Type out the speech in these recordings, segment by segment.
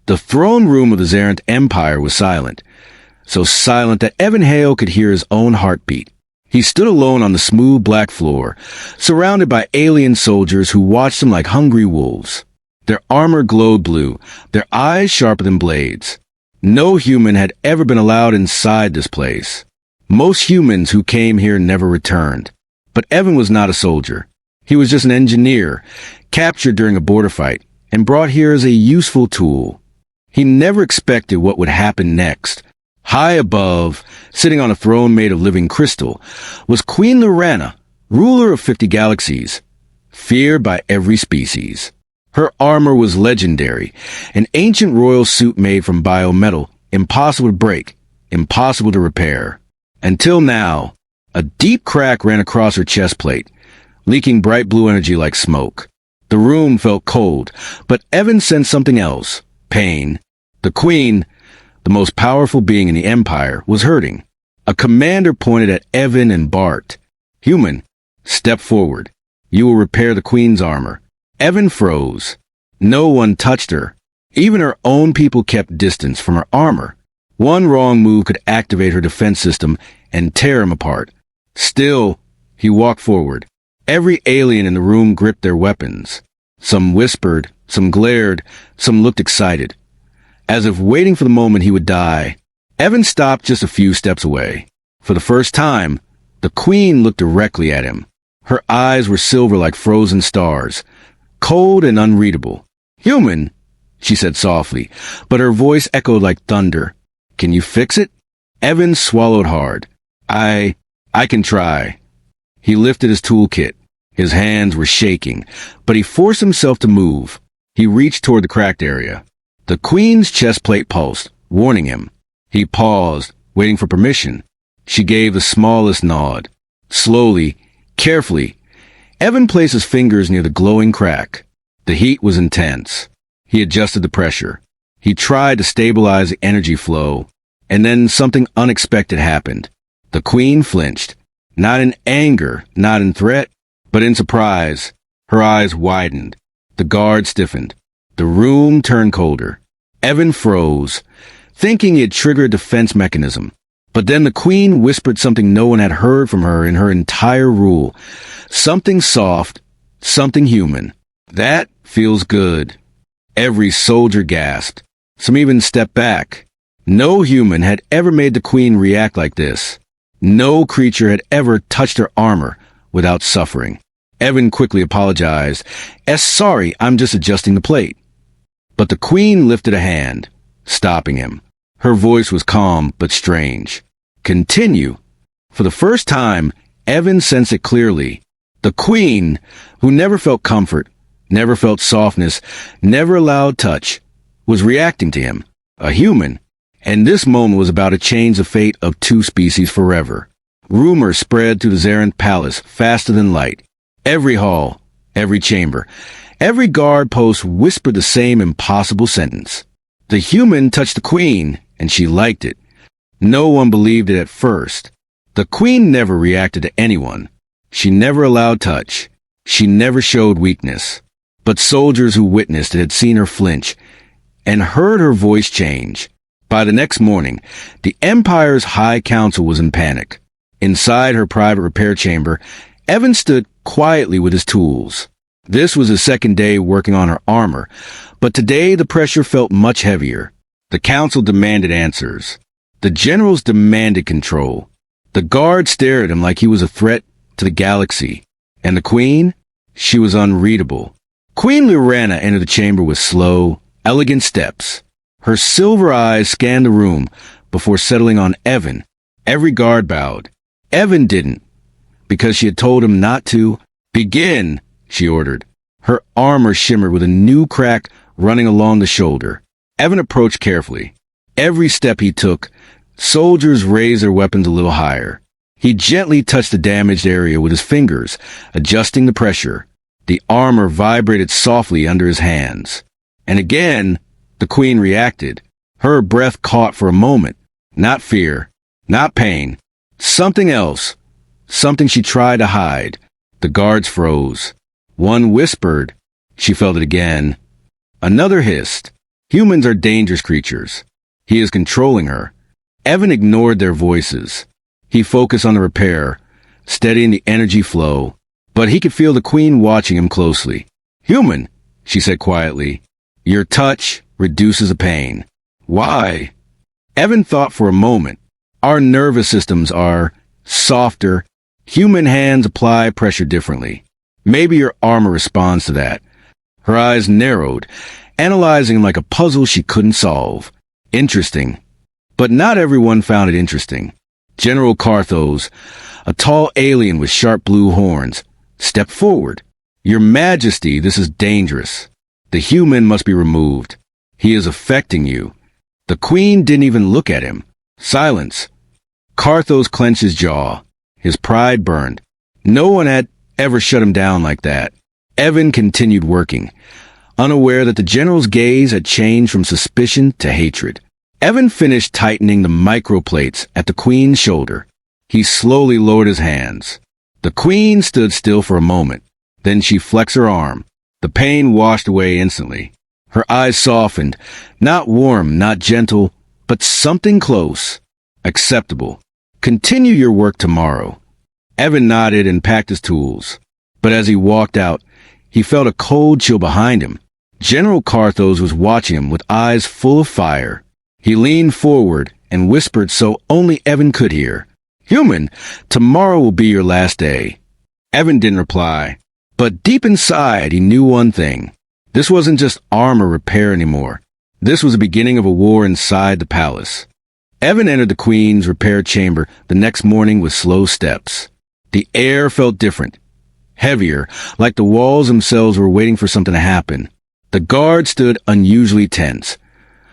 The throne room of the Zarant Empire was silent, so silent that Evan Hale could hear his own heartbeat. He stood alone on the smooth black floor, surrounded by alien soldiers who watched him like hungry wolves. Their armor glowed blue, their eyes sharper than blades. No human had ever been allowed inside this place. Most humans who came here never returned. But Evan was not a soldier. He was just an engineer, captured during a border fight, and brought here as a useful tool. He never expected what would happen next. High above, sitting on a throne made of living crystal, was Queen Lorana, ruler of 50 galaxies, feared by every species. Her armor was legendary, an ancient royal suit made from biometal, impossible to break, impossible to repair. Until now, a deep crack ran across her chest plate, leaking bright blue energy like smoke. The room felt cold, but Evan sensed something else, pain. The Queen, the most powerful being in the Empire, was hurting. A commander pointed at Evan and barked, "Human, step forward. You will repair the Queen's armor." Evan froze. No one touched her. Even her own people kept distance from her armor. One wrong move could activate her defense system and tear him apart. Still, he walked forward. Every alien in the room gripped their weapons. Some whispered, some glared, some looked excited, as if waiting for the moment he would die. Evan stopped just a few steps away. For the first time, the Queen looked directly at him. Her eyes were silver like frozen stars, cold and unreadable. "Human," she said softly, but her voice echoed like thunder. "Can you fix it?" Evan swallowed hard. I can try." He lifted his toolkit. His hands were shaking, but he forced himself to move. He reached toward the cracked area. The Queen's chest plate pulsed, warning him. He paused, waiting for permission. She gave the smallest nod. Slowly, carefully, Evan placed his fingers near the glowing crack. The heat was intense. He adjusted the pressure. He tried to stabilize the energy flow, and then something unexpected happened. The Queen flinched, not in anger, not in threat, but in surprise. Her eyes widened. The guard stiffened. The room turned colder. Evan froze, thinking he had triggered a defense mechanism. But then the Queen whispered something no one had heard from her in her entire rule. Something soft, something human. "That feels good." Every soldier gasped. Some even stepped back. No human had ever made the Queen react like this. No creature had ever touched her armor without suffering. Evan quickly apologized. Sorry, I'm just adjusting the plate." But the Queen lifted a hand, stopping him. Her voice was calm but strange. "Continue." For the first time, Evan sensed it clearly. The Queen, who never felt comfort, never felt softness, never allowed touch, was reacting to him, a human. And this moment was about to change the fate of two species forever. Rumors spread through the Zarant palace faster than light. Every hall, every chamber, every guard post whispered the same impossible sentence. The human touched the Queen, and she liked it. No one believed it at first. The Queen never reacted to anyone. She never allowed touch. She never showed weakness. But soldiers who witnessed it had seen her flinch and heard her voice change. By the next morning, the Empire's High Council was in panic. Inside her private repair chamber, Evan stood quietly with his tools. This was his second day working on her armor, but today the pressure felt much heavier. The council demanded answers. The generals demanded control. The guard stared at him like he was a threat to the galaxy. And the Queen? She was unreadable. Queen Lorana entered the chamber with slow, elegant steps. Her silver eyes scanned the room before settling on Evan. Every guard bowed. Evan didn't, because she had told him not to. "Begin," she ordered. Her armor shimmered with a new crack running along the shoulder. Evan approached carefully. Every step he took, soldiers raised their weapons a little higher. He gently touched the damaged area with his fingers, adjusting the pressure. The armor vibrated softly under his hands. And again, the Queen reacted. Her breath caught for a moment. Not fear, not pain. Something else. Something she tried to hide. The guards froze. One whispered. She felt it again. Another hissed. Humans are dangerous creatures. He is controlling her. Evan ignored their voices. He focused on the repair, steadying the energy flow, but he could feel the queen watching him closely. "Human," she said quietly, "your touch reduces the pain." "Why?" Evan thought for a moment. Our nervous systems are softer. Human hands apply pressure differently. Maybe your armor responds to that. Her eyes narrowed, analyzing him like a puzzle she couldn't solve. Interesting. But not everyone found it interesting. General Carthos, a tall alien with sharp blue horns, stepped forward. "Your Majesty, this is dangerous. The human must be removed. He is affecting you." The queen didn't even look at him. Silence. Carthos clenched his jaw. His pride burned. No one had ever shut him down like that. Evan continued working, unaware that the general's gaze had changed from suspicion to hatred. Evan finished tightening the microplates at the queen's shoulder. He slowly lowered his hands. The queen stood still for a moment. Then she flexed her arm. The pain washed away instantly. Her eyes softened, not warm, not gentle, but something close. Acceptable. "Continue your work tomorrow." Evan nodded and packed his tools. But as he walked out, he felt a cold chill behind him. General Carthos was watching him with eyes full of fire. He leaned forward and whispered so only Evan could hear. "Human, tomorrow will be your last day." Evan didn't reply. But deep inside, he knew one thing. This wasn't just armor repair anymore. This was the beginning of a war inside the palace. Evan entered the queen's repair chamber the next morning with slow steps. The air felt different, heavier, like the walls themselves were waiting for something to happen. The guard stood unusually tense,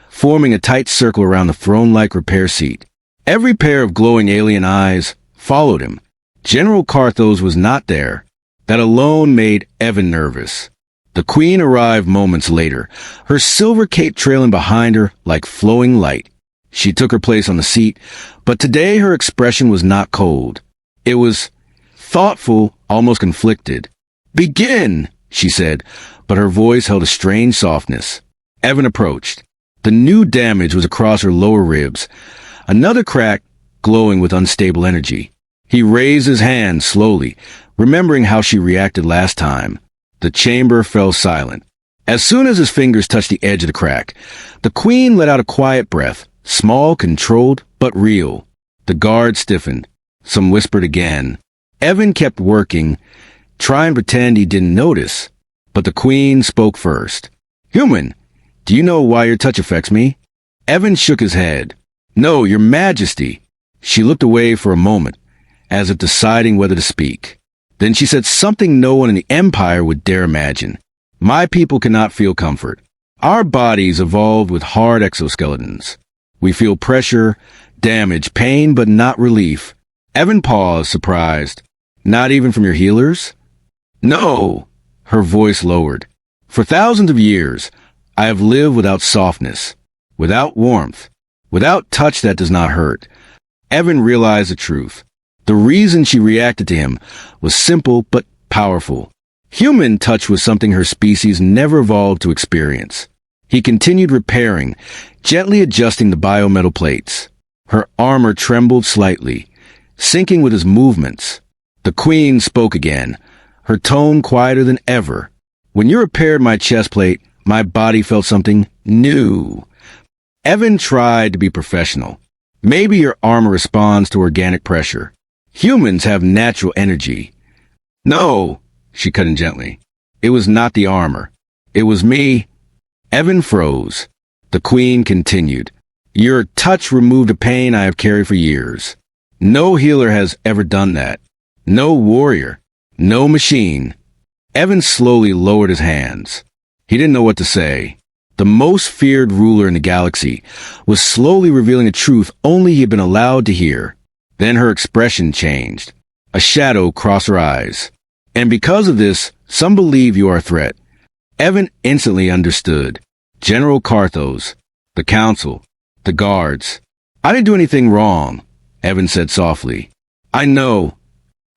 forming a tight circle around the throne-like repair seat. Every pair of glowing alien eyes followed him. General Carthos was not there. That alone made Evan nervous. The queen arrived moments later, her silver cape trailing behind her like flowing light. She took her place on the seat, but today her expression was not cold. It was thoughtful, almost conflicted. "Begin," she said, but her voice held a strange softness. Evan approached. The new damage was across her lower ribs, another crack glowing with unstable energy. He raised his hand slowly, remembering how she reacted last time. The chamber fell silent. As soon as his fingers touched the edge of the crack, the queen let out a quiet breath, small, controlled, but real. The guard stiffened. Some whispered again. Evan kept working, trying to pretend he didn't notice, but the queen spoke first. "Human, do you know why your touch affects me?" Evan shook his head. "No, your Majesty." She looked away for a moment, as if deciding whether to speak. Then she said something no one in the Empire would dare imagine. "My people cannot feel comfort. Our bodies evolved with hard exoskeletons. We feel pressure, damage, pain, but not relief." Evan paused, surprised. "Not even from your healers?" "No." Her voice lowered. "For thousands of years, I have lived without softness, without warmth, without touch that does not hurt." Evan realized the truth. The reason she reacted to him was simple but powerful. Human touch was something her species never evolved to experience. He continued repairing, gently adjusting the biometal plates. Her armor trembled slightly, syncing with his movements. The queen spoke again, her tone quieter than ever. "When you repaired my chest plate, my body felt something new." Evan tried to be professional. "Maybe your armor responds to organic pressure. Humans have natural energy." "No," she cut in gently. "It was not the armor. It was me." Evan froze. The queen continued. "Your touch removed a pain I have carried for years. No healer has ever done that. No warrior. No machine." Evan slowly lowered his hands. He didn't know what to say. The most feared ruler in the galaxy was slowly revealing a truth only he had been allowed to hear. Then her expression changed. A shadow crossed her eyes. "And because of this, some believe you are a threat." Evan instantly understood. General Carthos, the council, the guards. "I didn't do anything wrong," Evan said softly. "I know."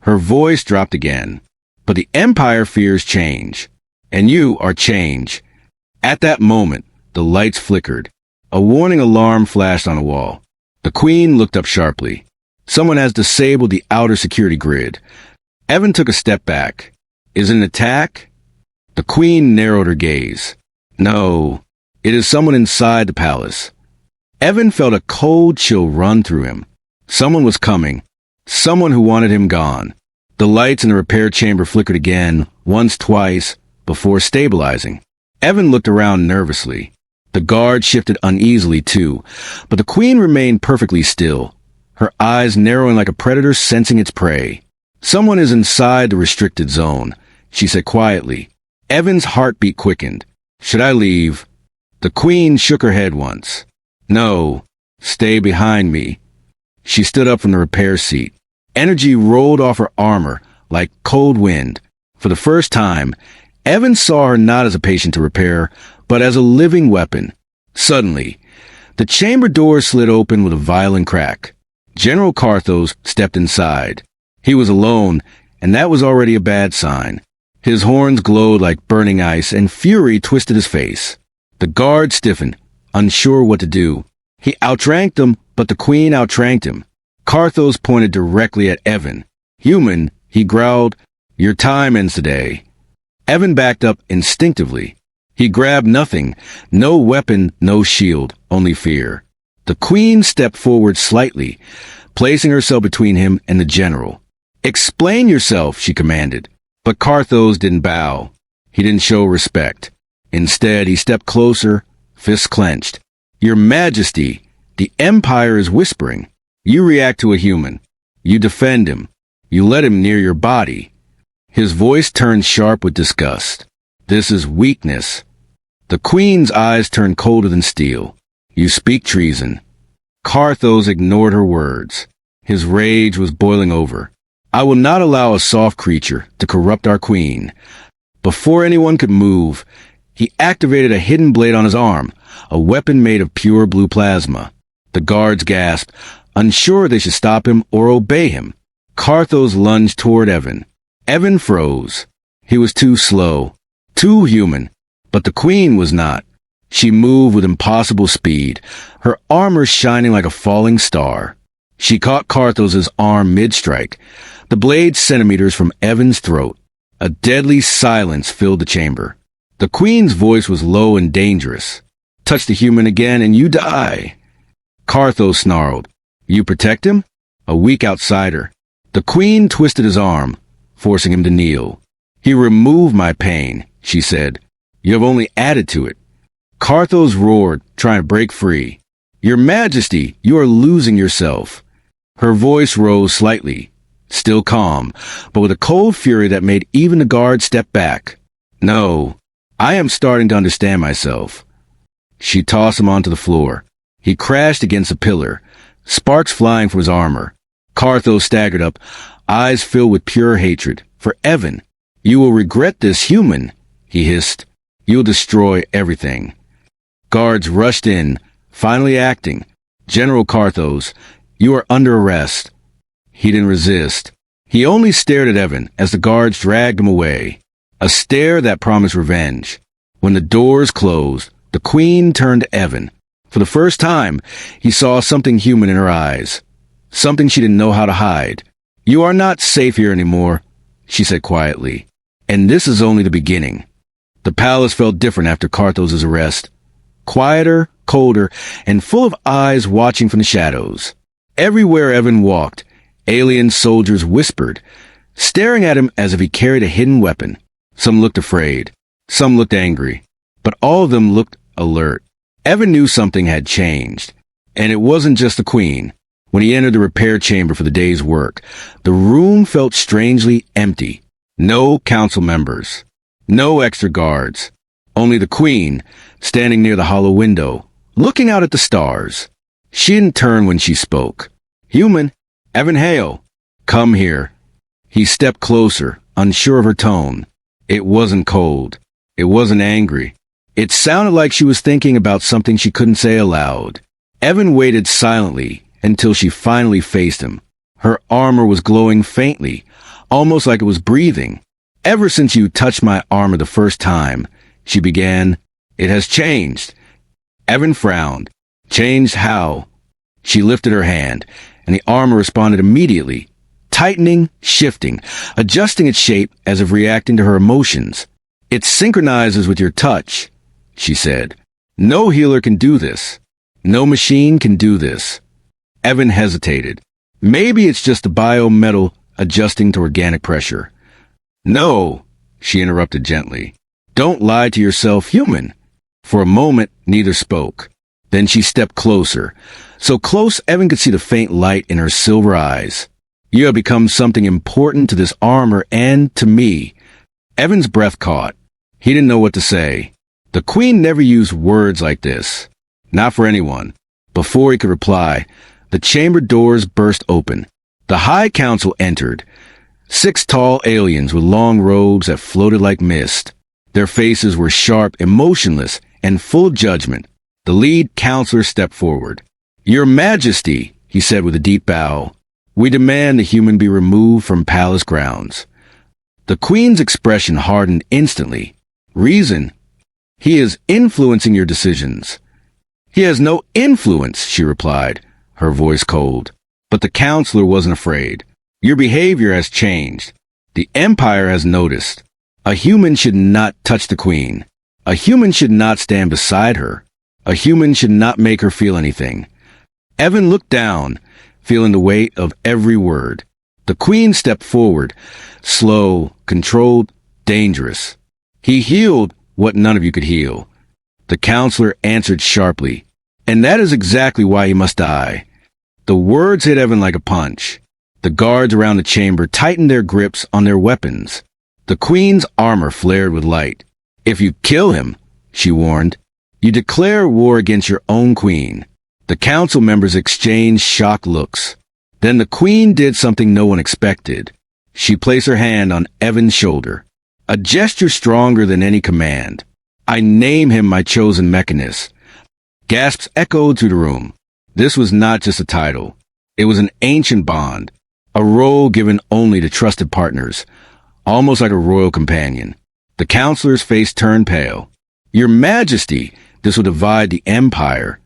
Her voice dropped again. "But the Empire fears change. And you are change." At that moment, The lights flickered. A warning alarm flashed on the wall. The Queen looked up sharply. Someone has disabled the outer security grid. Evan took a step back. Is it an attack? The Queen narrowed her gaze. No, it is someone inside the palace. Evan felt a cold chill run through him. Someone was coming. Someone who wanted him gone. The lights in the repair chamber flickered again, once, twice, before stabilizing. Evan looked around nervously. The guard shifted uneasily too, but the Queen remained perfectly still, her eyes narrowing like a predator sensing its prey. Someone is inside the restricted zone, she said quietly. Evan's heartbeat quickened. Should I leave? The Queen shook her head once. No, stay behind me. She stood up from the repair seat. Energy rolled off her armor like cold wind. For the first time, Evan saw her not as a patient to repair, but as a living weapon. Suddenly, the chamber door slid open with a violent crack. General Carthos stepped inside. He was alone, and that was already a bad sign. His horns glowed like burning ice, and fury twisted his face. The guard stiffened, unsure what to do. He outranked them, but the Queen outranked him. Carthos pointed directly at Evan. Human, he growled, your time ends today. Evan backed up instinctively. He grabbed nothing, no weapon, no shield, only fear. The Queen stepped forward slightly, placing herself between him and the general. Explain yourself, she commanded. But Carthos didn't bow. He didn't show respect. Instead, he stepped closer, fists clenched. Your Majesty, the Empire is whispering. You react to a human. You defend him. You let him near your body. His voice turned sharp with disgust. This is weakness. The Queen's eyes turned colder than steel. You speak treason. Carthos ignored her words. His rage was boiling over. I will not allow a soft creature to corrupt our Queen. Before anyone could move, he activated a hidden blade on his arm, a weapon made of pure blue plasma. The guards gasped, unsure they should stop him or obey him. Carthos lunged toward Evan. Evan froze. He was too slow, too human, but the Queen was not. She moved with impossible speed, her armor shining like a falling star. She caught Carthos's arm mid-strike, the blade centimeters from Evan's throat. A deadly silence filled the chamber. The Queen's voice was low and dangerous. Touch the human again and you die. Carthos snarled. You protect him? A weak outsider. The Queen twisted his arm, forcing him to kneel. He removed my pain, she said. You have only added to it. Carthos roared, trying to break free. Your Majesty, you are losing yourself. Her voice rose slightly, still calm, but with a cold fury that made even the guard step back. No, I am starting to understand myself. She tossed him onto the floor. He crashed against a pillar, sparks flying from his armor. Carthos staggered up, eyes filled with pure hatred. For Evan, you will regret this, human, he hissed. You'll destroy everything. Guards rushed in, finally acting. General Carthos, you are under arrest. He didn't resist. He only stared at Evan as the guards dragged him away. A stare that promised revenge. When the doors closed, the Queen turned to Evan. For the first time, he saw something human in her eyes. Something she didn't know how to hide. You are not safe here anymore, she said quietly. And this is only the beginning. The palace felt different after Carthos's arrest. Quieter, colder, and full of eyes watching from the shadows. Everywhere Evan walked, alien soldiers whispered, staring at him as if he carried a hidden weapon. Some looked afraid. Some looked angry. But all of them looked alert. Evan knew something had changed. And it wasn't just the Queen. When he entered the repair chamber for the day's work, the room felt strangely empty. No council members. No extra guards. Only the Queen, standing near the hollow window, looking out at the stars. She didn't turn when she spoke. Human, Evan Hale, come here. He stepped closer, unsure of her tone. It wasn't cold. It wasn't angry. It sounded like she was thinking about something she couldn't say aloud. Evan waited silently until she finally faced him. Her armor was glowing faintly, almost like it was breathing. Ever since you touched my armor the first time, she began, it has changed. Evan frowned. Changed how? She lifted her hand, and the armor responded immediately, tightening, shifting, adjusting its shape as if reacting to her emotions. It synchronizes with your touch, she said. No healer can do this. No machine can do this. Evan hesitated. Maybe it's just the biometal adjusting to organic pressure. No, she interrupted gently. Don't lie to yourself, human. For a moment, neither spoke. Then she stepped closer, so close Evan could see the faint light in her silver eyes. You have become something important to this armor and to me. Evan's breath caught. He didn't know what to say. The Queen never used words like this. Not for anyone. Before he could reply, the chamber doors burst open. The High Council entered. 6 tall aliens with long robes that floated like mist. Their faces were sharp, emotionless, and full of judgment. The lead counselor stepped forward. Your Majesty, he said with a deep bow, we demand the human be removed from palace grounds. The Queen's expression hardened instantly. Reason? He is influencing your decisions. He has no influence, she replied, her voice cold. But the counselor wasn't afraid. Your behavior has changed. The Empire has noticed. A human should not touch the Queen. A human should not stand beside her. A human should not make her feel anything. Evan looked down, feeling the weight of every word. The Queen stepped forward, slow, controlled, dangerous. He healed what none of you could heal. The counselor answered sharply, and that is exactly why he must die. The words hit Evan like a punch. The guards around the chamber tightened their grips on their weapons. The Queen's armor flared with light. If you kill him, she warned, you declare war against your own Queen. The council members exchanged shocked looks. Then the Queen did something no one expected. She placed her hand on Evan's shoulder. A gesture stronger than any command. I name him my chosen mechanist. Gasps echoed through the room. This was not just a title. It was an ancient bond. A role given only to trusted partners. Almost like a royal companion. The counselor's face turned pale. Your Majesty, this will divide the Empire.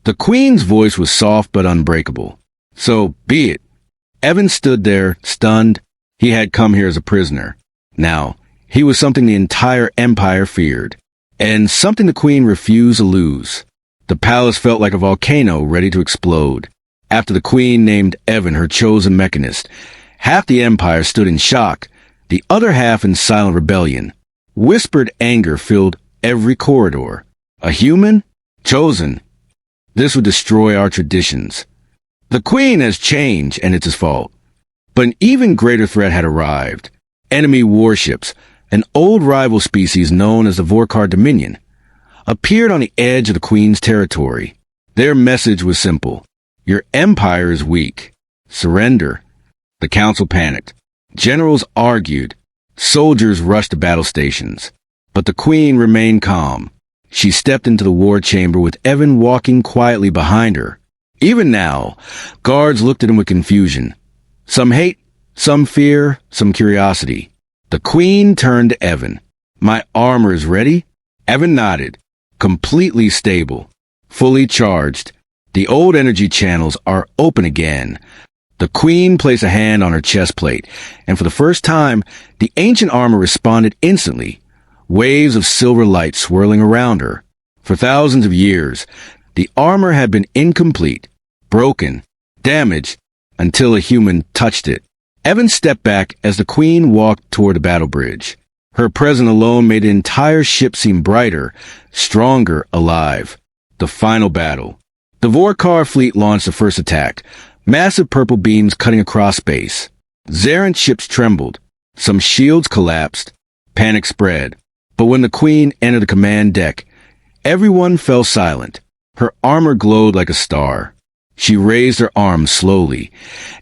The Queen's voice was soft but unbreakable. So, be it. Evan stood there, stunned. He had come here as a prisoner. Now, he was something the entire Empire feared. And something the Queen refused to lose. The palace felt like a volcano ready to explode. After the Queen named Evan her chosen mechanist, half the Empire stood in shock, the other half in silent rebellion. Whispered anger filled every corridor. A human? Chosen. This would destroy our traditions. The Queen has changed, and it's his fault. But an even greater threat had arrived. Enemy warships, an old rival species known as the Vorkar Dominion, appeared on the edge of the Queen's territory. Their message was simple. Your empire is weak. Surrender. The council panicked. Generals argued. Soldiers rushed to battle stations. But the Queen remained calm. She stepped into the war chamber with Evan walking quietly behind her. Even now, guards looked at him with confusion. Some hate, some fear, some curiosity. The Queen turned to Evan. My armor is ready? Evan nodded. Completely stable. Fully charged. The old energy channels are open again. The Queen placed a hand on her chest plate, and for the first time, the ancient armor responded instantly. Waves of silver light swirling around her. For thousands of years, the armor had been incomplete, broken, damaged, until a human touched it. Evan stepped back as the Queen walked toward the battle bridge. Her presence alone made the entire ship seem brighter, stronger, alive. The final battle. The Vorkar fleet launched the first attack, massive purple beams cutting across space. Zaren's ships trembled. Some shields collapsed. Panic spread. But when the Queen entered the command deck, everyone fell silent. Her armor glowed like a star. She raised her arms slowly,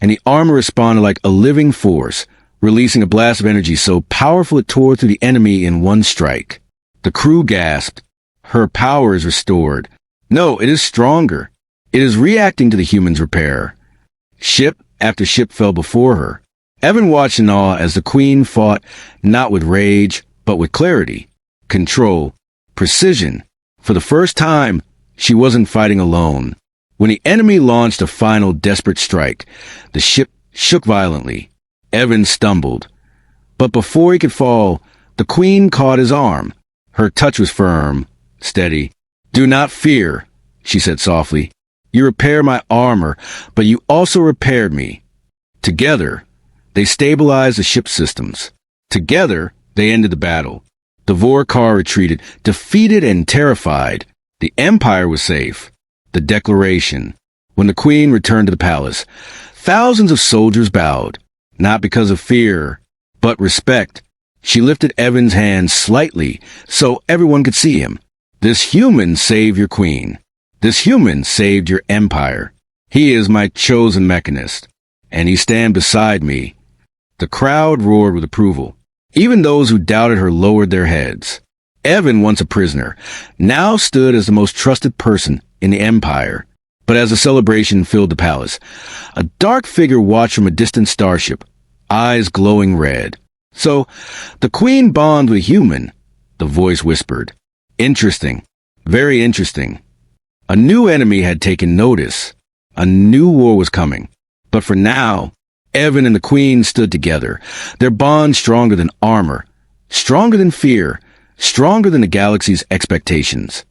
and the armor responded like a living force, releasing a blast of energy so powerful it tore through the enemy in one strike. The crew gasped. Her power is restored. No, it is stronger. It is reacting to the human's repair. Ship after ship fell before her. Evan watched in awe as the Queen fought not with rage, but with clarity, control, precision. For the first time, She wasn't fighting alone. When the enemy launched a final desperate strike, the ship shook violently. Evan stumbled. But before he could fall, the Queen caught his arm. Her touch was firm, steady. "Do not fear," she said softly. "You repair my armor, but you also repaired me." Together, they stabilized the ship's systems. Together, they ended the battle. The Vorkar retreated, defeated and terrified. The Empire was safe. The Declaration. When the Queen returned to the palace, thousands of soldiers bowed, not because of fear, but respect. She lifted Evan's hand slightly so everyone could see him. "This human saved your queen. This human saved your empire. He is my chosen mechanist, and he stands beside me." The crowd roared with approval. Even those who doubted her lowered their heads. Evan, once a prisoner, now stood as the most trusted person in the empire. But as the celebration filled the palace, a dark figure watched from a distant starship, eyes glowing red. "So, the Queen bonds with a human," the voice whispered. "Interesting. Very interesting." A new enemy had taken notice. A new war was coming. But for now, Evan and the Queen stood together, their bond stronger than armor, stronger than fear, stronger than the galaxy's expectations.